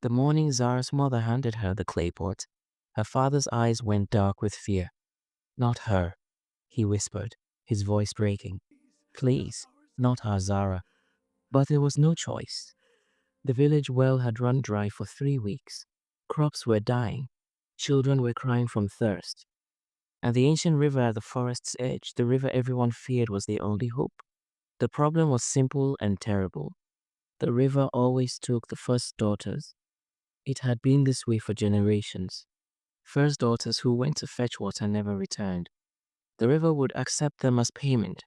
The morning Zara's mother handed her the clay pot, her father's eyes went dark with fear. Not her, he whispered, his voice breaking. Please, not our Zara. But there was no choice. The village well had run dry for 3 weeks. Crops were dying. Children were crying from thirst. And the ancient river at the forest's edge, the river everyone feared was their only hope. The problem was simple and terrible. The river always took the first daughters. It had been this way for generations. First daughters who went to fetch water never returned. The river would accept them as payment,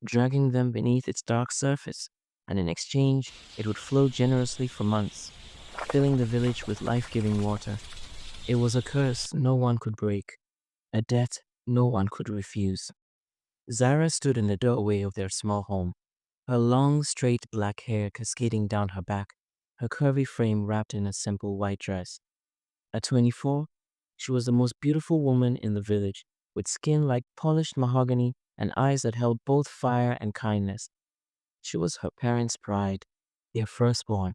dragging them beneath its dark surface, and in exchange, it would flow generously for months, filling the village with life-giving water. It was a curse no one could break, a debt no one could refuse. Zara stood in the doorway of their small home, her long, straight black hair cascading down her back, her curvy frame wrapped in a simple white dress. At 24, she was the most beautiful woman in the village, with skin like polished mahogany and eyes that held both fire and kindness. She was her parents' pride, their firstborn,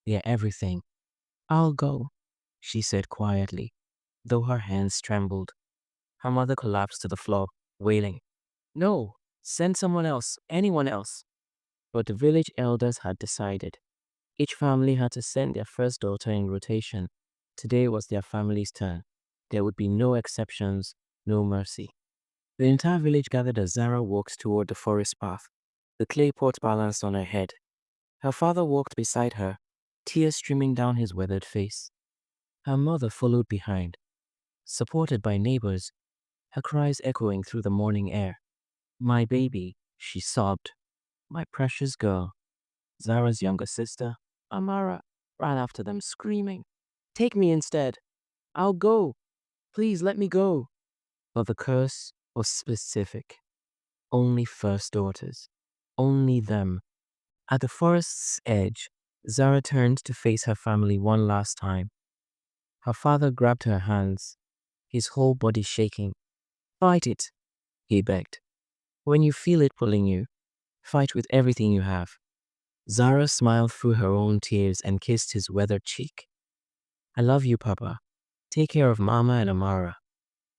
their everything. I'll go, she said quietly, though her hands trembled. Her mother collapsed to the floor, wailing, No, send someone else, anyone else. But the village elders had decided. Each family had to send their first daughter in rotation. Today was their family's turn. There would be no exceptions, no mercy. The entire village gathered as Zara walked toward the forest path, the clay pot balanced on her head. Her father walked beside her, tears streaming down his weathered face. Her mother followed behind, supported by neighbors, her cries echoing through the morning air. My baby, she sobbed. My precious girl. Zara's younger sister, Amara, ran after them screaming, Take me instead. I'll go. Please let me go. But the curse was specific. Only first daughters. Only them. At the forest's edge, Zara turned to face her family one last time. Her father grabbed her hands, his whole body shaking. Fight it, he begged. When you feel it pulling you, fight with everything you have. Zara smiled through her own tears and kissed his weathered cheek. I love you, Papa. Take care of Mama and Amara.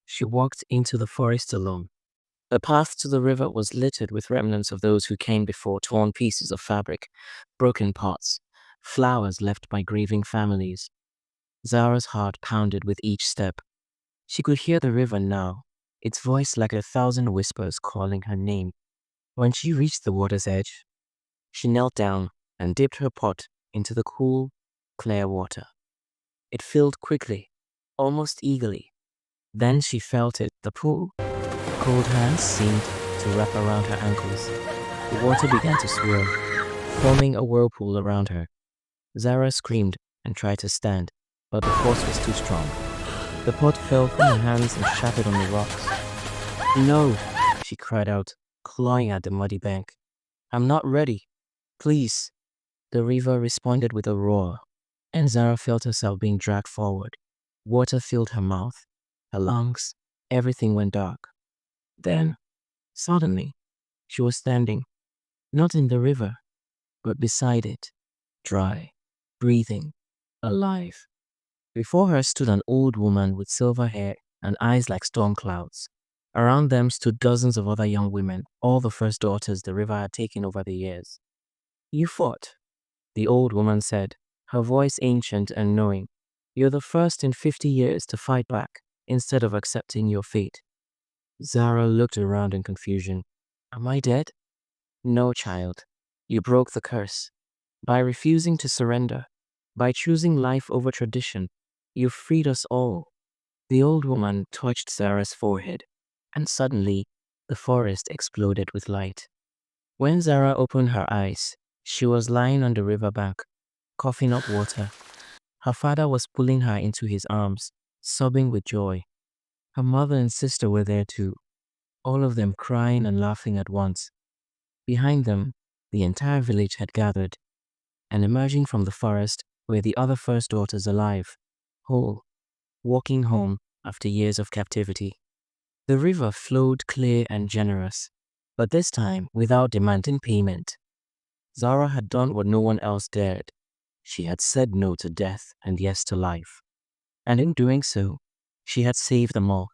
She walked into the forest alone. The path to the river was littered with remnants of those who came before, torn pieces of fabric, broken pots, flowers left by grieving families. Zara's heart pounded with each step. She could hear the river now, its voice like 1,000 whispers calling her name. When she reached the water's edge, she knelt down and dipped her pot into the cool, clear water. It filled quickly, almost eagerly. Then she felt it, the pool. Cold hands seemed to wrap around her ankles. The water began to swirl, forming a whirlpool around her. Zara screamed and tried to stand, but the force was too strong. The pot fell from her hands and shattered on the rocks. No, she cried out, clawing at the muddy bank. I'm not ready. Please. The river responded with a roar, and Zara felt herself being dragged forward. Water filled her mouth, her lungs, everything went dark. Then, suddenly, she was standing, not in the river, but beside it, dry, breathing, alive. Before her stood an old woman with silver hair and eyes like storm clouds. Around them stood dozens of other young women, all the first daughters the river had taken over the years. You fought, the old woman said, her voice ancient and knowing. You're the first in 50 years to fight back instead of accepting your fate. Zara looked around in confusion. Am I dead? No, child. You broke the curse. By refusing to surrender, by choosing life over tradition, you freed us all. The old woman touched Zara's forehead, and suddenly the forest exploded with light. When Zara opened her eyes, she was lying on the riverbank, coughing up water. Her father was pulling her into his arms, sobbing with joy. Her mother and sister were there too, all of them crying and laughing at once. Behind them, the entire village had gathered, and emerging from the forest were the other first daughters alive, whole, walking home after years of captivity. The river flowed clear and generous, but this time without demanding payment. Zara had done what no one else dared. She had said no to death and yes to life. And in doing so, she had saved them all.